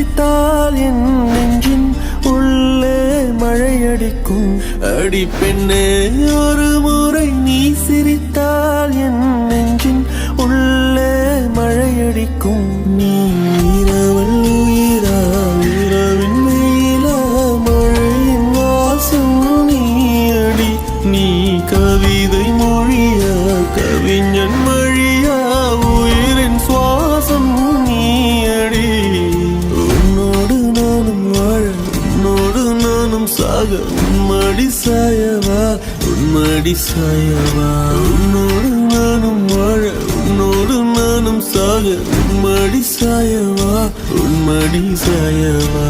சிரித்தால் என் நெஞ்சின் உள்ளே மழையடிக்கும். அடி பெண்ணே, ஒரு முறை நீ சிரித்தால் என் நெஞ்சின் உள்ளே மழையடிக்கும். நீ இரவல் உயிரா, இரவின் வெயிலா, மழையின் வாசம் நீ அடி. நீ கவிதை மொழியா, கவிஞன் மொழியா, உயிரின் சுவாசம் நீ அடி. உன்னோடு நானும் வாழ, உன்னோடு நானும் சாக, உன்மடி சாயவா, உன்மடி சாயவா. உன்னோடு நானும் வாழ, உன்னோடு நானும் சாக, உன்மடி சாயவா, உன்மடி சாயவா.